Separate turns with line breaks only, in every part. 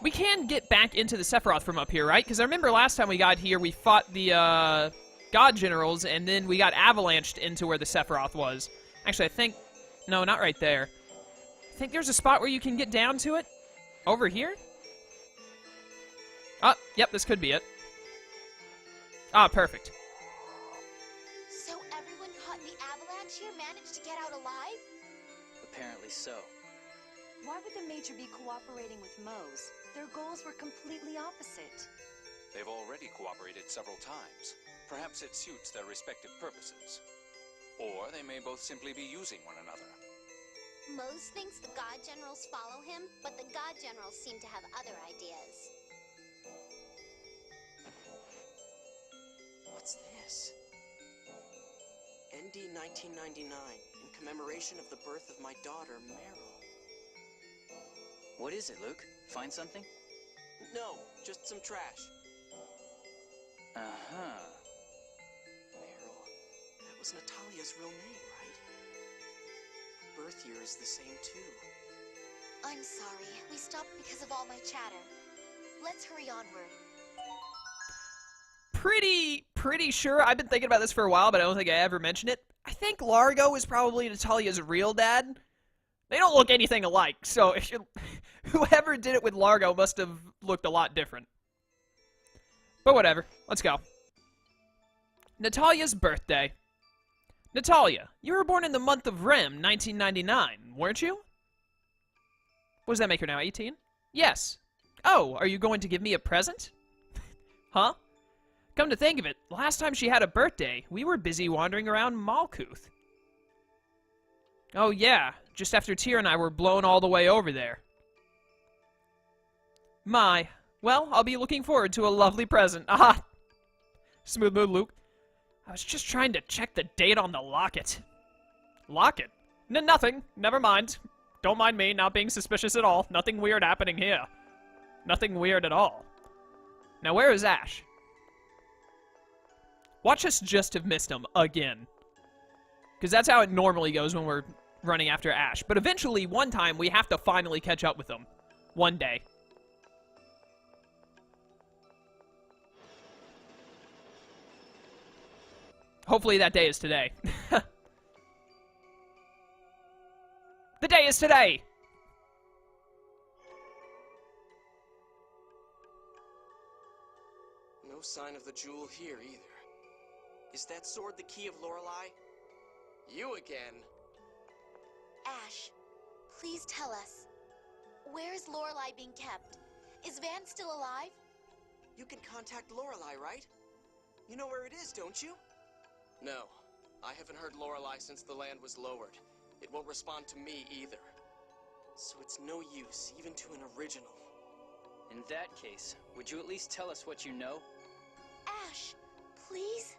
We can get back into the Sephiroth from up here, right? Because I remember last time we got here, we fought the God Generals, and then we got avalanched into where the Sephiroth was. Actually, I think... No, not right there. I think there's a spot where you can get down to it. Over here? Oh, yep, this could be it. Ah, perfect.
So everyone caught in the avalanche here managed to get out alive?
Apparently so.
Why would the Major be cooperating with Mohs? Their goals were completely opposite.
They've already cooperated several times. Perhaps it suits their respective purposes. Or they may both simply be using one another.
Mohs thinks the God Generals follow him, but the God Generals seem to have other ideas.
What's this? ND 1999, in commemoration of the birth of my daughter, Meryl.
What is it, Luke? Find something?
No, just some trash.
Uh-huh.
Meryl, that was Natalia's real name, right? Her birth year is the same, too.
I'm sorry, we stopped because of all my chatter. Let's hurry onward.
Pretty sure. I've been thinking about this for a while, but I don't think I ever mentioned it. I think Largo is probably Natalia's real dad. They don't look anything alike, so if you, whoever did it with Largo must have looked a lot different. But whatever, let's go. Natalia's birthday. Natalia, you were born in the month of Rem, 1999, weren't you? What does that make her now, 18? Yes. Oh, are you going to give me a present? Huh? Come to think of it, last time she had a birthday, we were busy wandering around Malkuth. Oh yeah, just after Tyr and I were blown all the way over there. My. Well, I'll be looking forward to a lovely present. Aha! Smooth move, Luke. I was just trying to check the date on the locket. Locket? Nothing. Never mind. Don't mind me, not being suspicious at all. Nothing weird happening here. Nothing weird at all. Now where is Ash? Watch us just have missed him again. Because that's how it normally goes when we're running after Ash. But eventually, one time, we have to finally catch up with him. One day. Hopefully that day is today. The day is today!
No sign of the jewel here, either. Is that sword the key of Lorelei? You again?
Ash, please tell us. Where is Lorelei being kept? Is Van still alive?
You can contact Lorelei, right? You know where it is, don't you? No. I haven't heard Lorelei since the land was lowered. It won't respond to me either. So it's no use, even to an original.
In that case, would you at least tell us what you know?
Ash, please?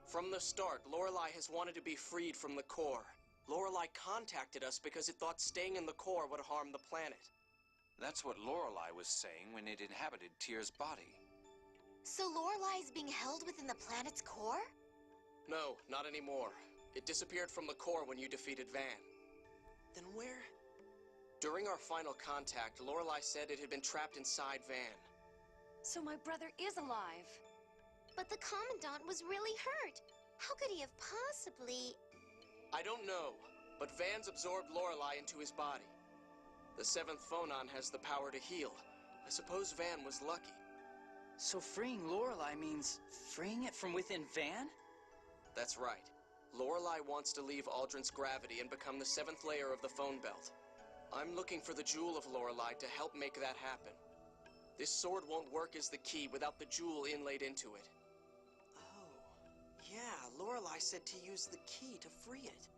From the start, Lorelei has wanted to be freed from the core. Lorelei contacted us because it thought staying in the core would harm the planet.
That's what Lorelei was saying when it inhabited Tyr's body.
So Lorelei is being held within the planet's core?
No, not anymore. It disappeared from the core when you defeated Van. Then where? During our final contact, Lorelei said it had been trapped inside Van.
So my brother is alive.
But the Commandant was really hurt. How could he have possibly...
I don't know, but Van's absorbed Lorelei into his body. The seventh phonon has the power to heal. I suppose Van was lucky.
So freeing Lorelei means freeing it from within Van?
That's right. Lorelei wants to leave Aldrin's gravity and become the seventh layer of the phone belt. I'm looking for the jewel of Lorelei to help make that happen. This sword won't work as the key without the jewel inlaid into it. Yeah, Lorelei said to use the key to free it.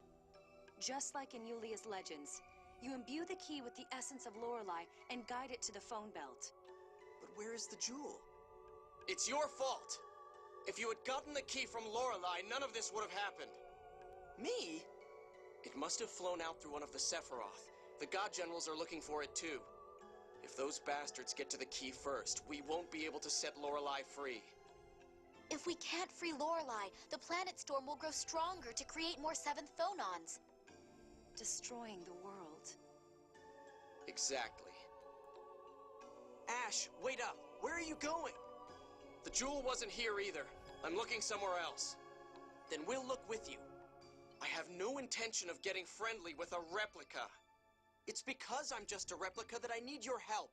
Just like in Yulia's legends, you imbue the key with the essence of Lorelei and guide it to the phone belt.
But where is the jewel? It's your fault! If you had gotten the key from Lorelei, none of this would have happened. Me? It must have flown out through one of the Sephiroth. The God Generals are looking for it too. If those bastards get to the key first, we won't be able to set Lorelei free.
If we can't free Lorelei, the planet storm will grow stronger to create more seventh phonons.
Destroying the world.
Exactly. Ash, wait up. Where are you going? The jewel wasn't here either. I'm looking somewhere else. Then we'll look with you. I have no intention of getting friendly with a replica. It's because I'm just a replica that I need your help.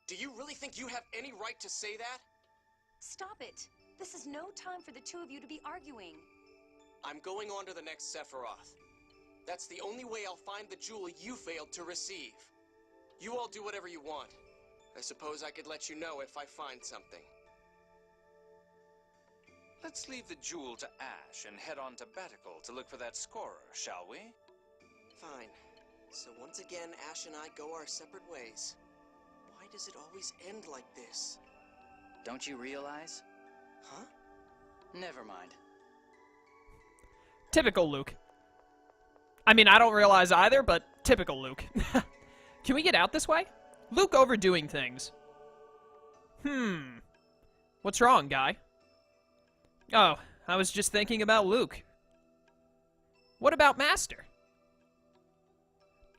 Do you really think you have any right to say that?
Stop it. This is no time for the two of you to be arguing.
I'm going on to the next Sephiroth. That's the only way I'll find the jewel you failed to receive. You all do whatever you want. I suppose I could let you know if I find something.
Let's leave the jewel to Ash and head on to Batical to look for that scorer, shall we?
Fine. So once again, Ash and I go our separate ways. Why does it always end like this?
Don't you realize?
Huh?
Never mind.
Typical Luke. I mean, I don't realize either, but typical Luke. Can we get out this way? Luke overdoing things. What's wrong, guy? Oh, I was just thinking about Luke. What about Master?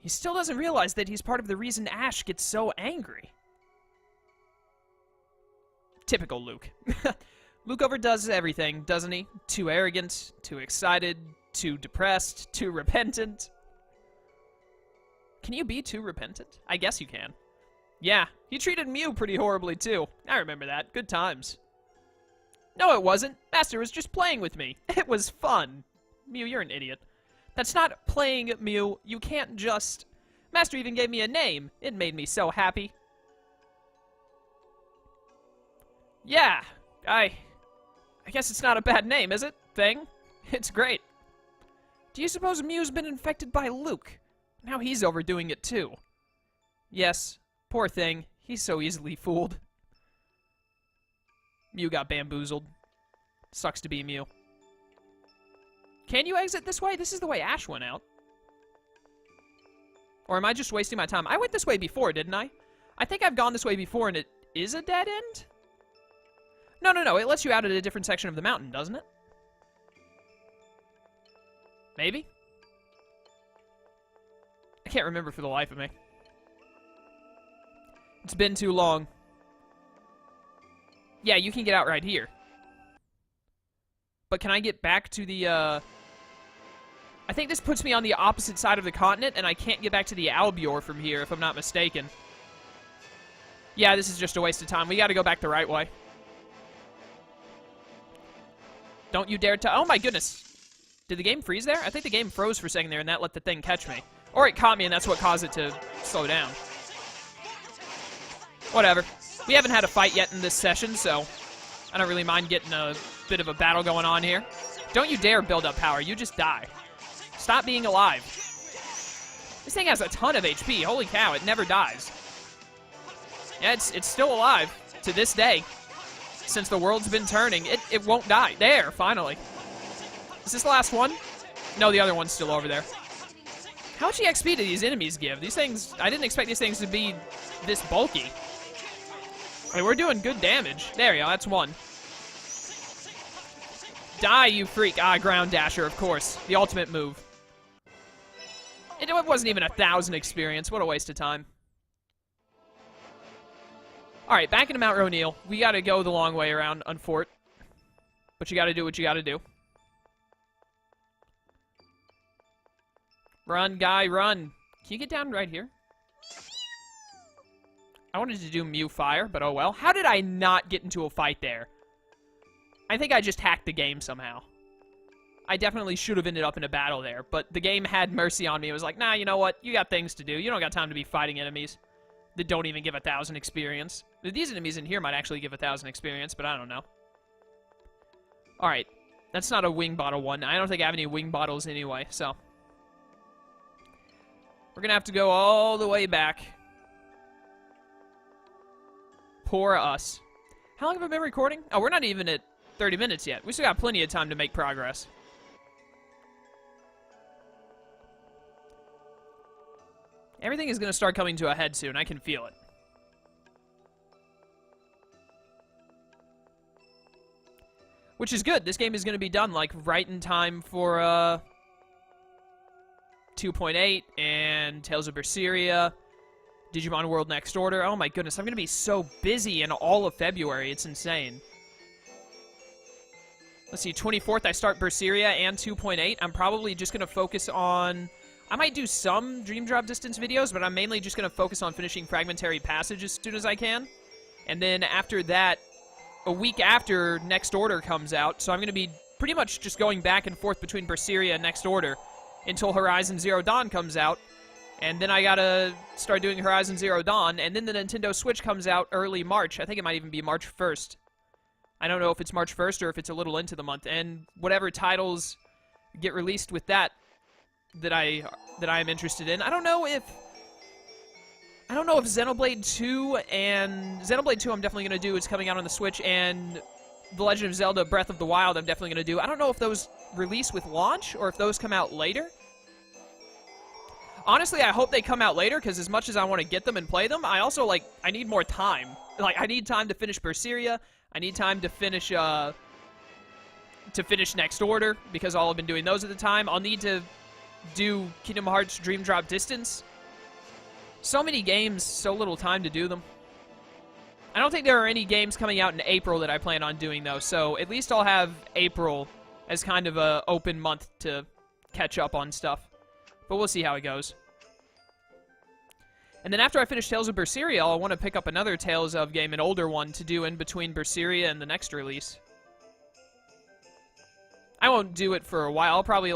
He still doesn't realize that he's part of the reason Ash gets so angry. Typical Luke. Luke overdoes everything, doesn't he? Too arrogant, too excited, too depressed, too repentant. Can you be too repentant? I guess you can. Yeah, he treated Mew pretty horribly too. I remember that. Good times. No, it wasn't. Master was just playing with me. It was fun. Mew, you're an idiot. That's not playing, Mew. You can't just... Master even gave me a name. It made me so happy. Yeah, I guess it's not a bad name, is it? Thing? It's great. Do you suppose Mew's been infected by Luke? Now he's overdoing it too. Yes, poor thing. He's so easily fooled. Mew got bamboozled. Sucks to be Mew. Can you exit this way? This is the way Ash went out. Or am I just wasting my time? I went this way before, didn't I? I think I've gone this way before and it is a dead end? No. It lets you out at a different section of the mountain, doesn't it? Maybe? I can't remember for the life of me. It's been too long. Yeah, you can get out right here. But can I get back to the, I think this puts me on the opposite side of the continent, and I can't get back to the Albior from here, if I'm not mistaken. Yeah, this is just a waste of time. We gotta go back the right way. Don't you dare to... Oh my goodness. Did the game freeze there? I think the game froze for a second there, and that let the thing catch me. Or it caught me, and that's what caused it to slow down. Whatever. We haven't had a fight yet in this session, so I don't really mind getting a bit of a battle going on here. Don't you dare build up power. You just die. Stop being alive. This thing has a ton of HP. Holy cow, it never dies. Yeah, it's still alive to this day. Since the world's been turning, it won't die. There, finally. Is this the last one? No, the other one's still over there. How much EXP do these enemies give? These things, I didn't expect these things to be this bulky. Hey, we're doing good damage. There you go, that's one. Die, you freak. Ah, ground dasher, of course. The ultimate move. It wasn't even 1,000 experience. What a waste of time. Alright, back into Mount Roneal. We gotta go the long way around Unfort. But you gotta do what you gotta do. Run, guy, run. Can you get down right here? I wanted to do Mew Fire, but oh well. How did I not get into a fight there? I think I just hacked the game somehow. I definitely should have ended up in a battle there, but the game had mercy on me. It was like, nah, you know what? You got things to do. You don't got time to be fighting enemies that don't even give 1,000 experience. These enemies in here might actually give 1,000 experience, but I don't know. Alright. That's not a wing bottle one. I don't think I have any wing bottles anyway, so. We're gonna have to go all the way back. Poor us. How long have I been recording? Oh, we're not even at 30 minutes yet. We still got plenty of time to make progress. Everything is going to start coming to a head soon. I can feel it. Which is good. This game is going to be done, like, right in time for, 2.8 and Tales of Berseria. Digimon World Next Order. Oh my goodness, I'm going to be so busy in all of February. It's insane. Let's see, 24th I start Berseria and 2.8. I'm probably just going to focus on... I might do some Dream Drop Distance videos, but I'm mainly just going to focus on finishing Fragmentary Passage as soon as I can. And then after that, a week after Next Order comes out, so I'm going to be pretty much just going back and forth between Berseria and Next Order until Horizon Zero Dawn comes out. And then I gotta start doing Horizon Zero Dawn, and then the Nintendo Switch comes out early March. I think it might even be March 1st. I don't know if it's March 1st or if it's a little into the month. And whatever titles get released with that I am interested in. I don't know if Xenoblade 2 and Xenoblade 2 I'm definitely going to do. It's coming out on the Switch, and The Legend of Zelda Breath of the Wild I'm definitely going to do. I don't know if those release with launch or if those come out later. Honestly, I hope they come out later, because as much as I want to get them and play them, I also, I need more time. I need time to finish Berseria. I need time to finish Next Order, because I'll have been doing those at the time. I'll need to do Kingdom Hearts Dream Drop Distance. So many games, so little time to do them. I don't think there are any games coming out in April that I plan on doing, though, so at least I'll have April as kind of a open month to catch up on stuff. But we'll see how it goes. And then after I finish Tales of Berseria, I'll want to pick up another Tales of game, an older one, to do in between Berseria and the next release. I won't do it for a while. I'll probably,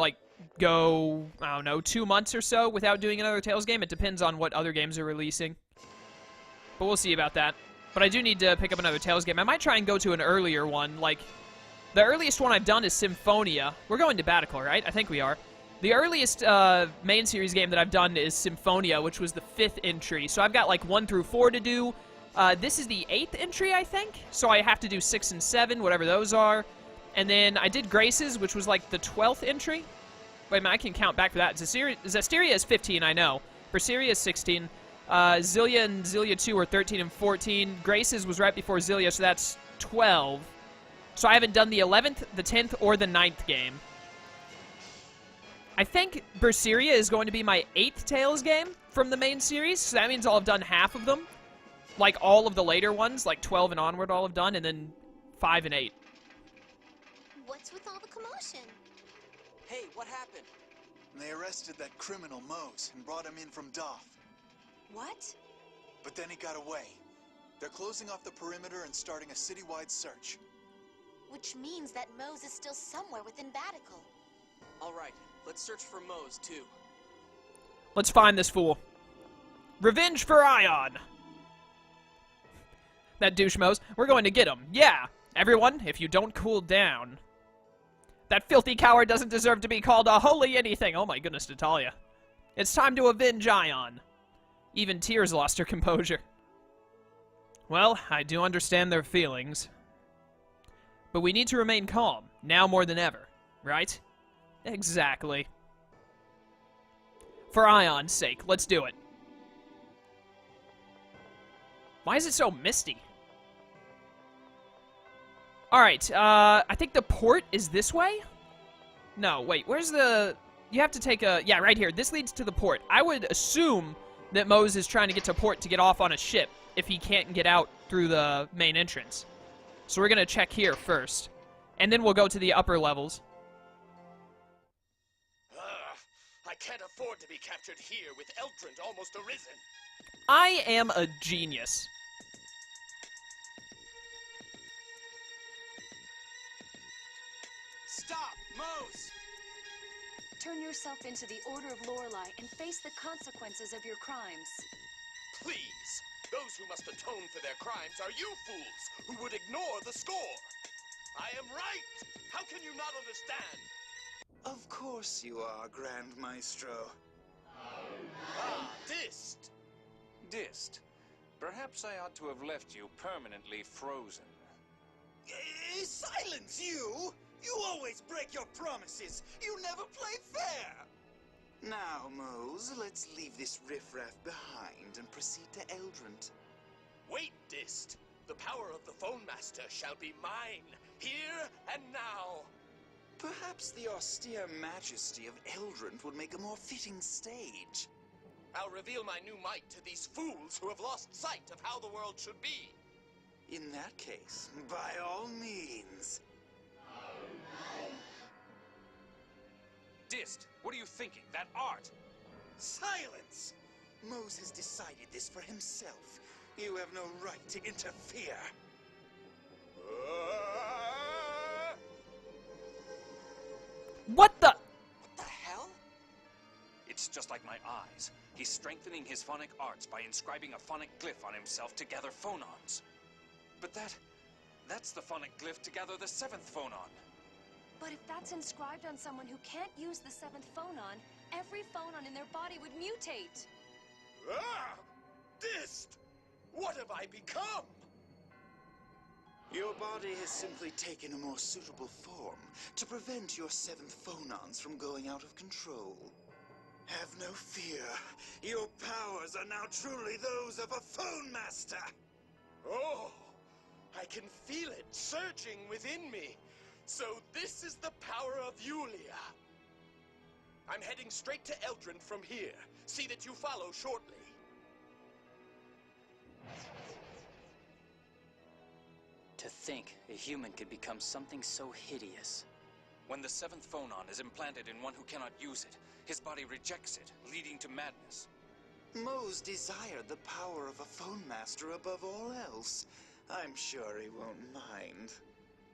go, I don't know, 2 months or so without doing another Tales game. It depends on what other games are releasing. But we'll see about that. But I do need to pick up another Tales game. I might try and go to an earlier one. The earliest one I've done is Symphonia. We're going to Batical, right? I think we are. The earliest main series game that I've done is Symphonia, which was the 5th entry. So I've got 1 through 4 to do. This is the 8th entry, I think. So I have to do 6 and 7, whatever those are. And then I did Graces, which was the 12th entry. Wait a minute, I can count back for that. Zestiria is 15, I know. Berseria is 16. Zillia and Zillia 2 are 13 and 14. Graces was right before Zillia, so that's 12. So I haven't done the 11th, the 10th, or the 9th game. I think Berseria is going to be my 8th Tales game from the main series, so that means I'll have done half of them. All of the later ones, 12 and onward I'll have done, and then 5 and 8.
What's with all the commotion?
Hey, what happened?
They arrested that criminal Mohs and brought him in from Doff.
What?
But then he got away. They're closing off the perimeter and starting a citywide search.
Which means that Mohs is still somewhere within Batical.
All right, let's search for Mohs, too.
Let's find this fool. Revenge for Ion! That douche Mohs. We're going to get him. Yeah! Everyone, if you don't cool down. That filthy coward doesn't deserve to be called a holy anything. Oh my goodness, Natalia. It's time to avenge Ion. Even Tears lost her composure. Well, I do understand their feelings. But we need to remain calm, now more than ever, right? Exactly. For Ion's sake, let's do it. Why is it so misty? Alright, I think the port is this way? No, wait, where's the... You have to take a... Yeah, right here. This leads to the port. I would assume that Mohs is trying to get to port to get off on a ship if he can't get out through the main entrance. So we're going to check here first. And then we'll go to the upper levels.
I can't afford to be captured here with Eldrant almost arisen.
I am a genius.
Stop, Mohs!
Turn yourself into the Order of Lorelei and face the consequences of your crimes.
Please! Those who must atone for their crimes are you fools who would ignore the score! I am right! How can you not understand?
Of course you are, Grand Maestro.
Ah, Dist!
Dist, perhaps I ought to have left you permanently frozen.
Silence, you! You always break your promises! You never play fair!
Now, Mohs, let's leave this riffraff behind and proceed to Eldrant.
Wait, Dist! The power of the Phone Master shall be mine, here and now!
Perhaps the austere majesty of Eldrant would make a more fitting stage.
I'll reveal my new might to these fools who have lost sight of how the world should be.
In that case, by all means.
Dist, what are you thinking? That art!
Silence! Mohs has decided this for himself. You have no right to interfere.
What the?
What the hell?
It's just like my eyes. He's strengthening his phonic arts by inscribing a phonic glyph on himself to gather phonons. But that's the phonic glyph to gather the 7th phonon.
But if that's inscribed on someone who can't use the 7th phonon, every phonon in their body would mutate.
Ah! Dist! What have I become?
Your body has simply taken a more suitable form to prevent your 7th phonons from going out of control. Have no fear. Your powers are now truly those of a phone master.
Oh, I can feel it surging within me. So this is the power of Yulia. I'm heading straight to Eldrin from here. See that you follow shortly.
To think a human could become something so hideous.
When the 7th phonon is implanted in one who cannot use it, his body rejects it, leading to madness.
Mohs desired the power of a phone master above all else. I'm sure he won't mind.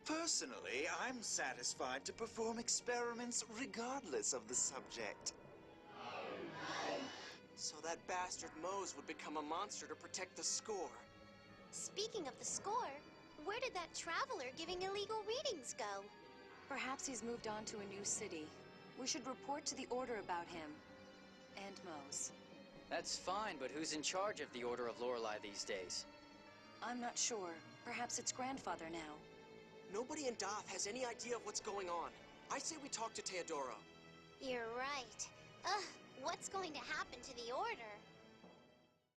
Personally, I'm satisfied to perform experiments regardless of the subject.
So that bastard Mohs would become a monster to protect the score.
Speaking of the score, where did that traveler giving illegal readings go?
Perhaps he's moved on to a new city. We should report to the Order about him. And Mohs.
That's fine, but who's in charge of the Order of Lorelei these days?
I'm not sure. Perhaps it's grandfather now.
Nobody in Doth has any idea of what's going on. I say we talk to Teodoro.
You're right. Ugh, what's going to happen to the Order?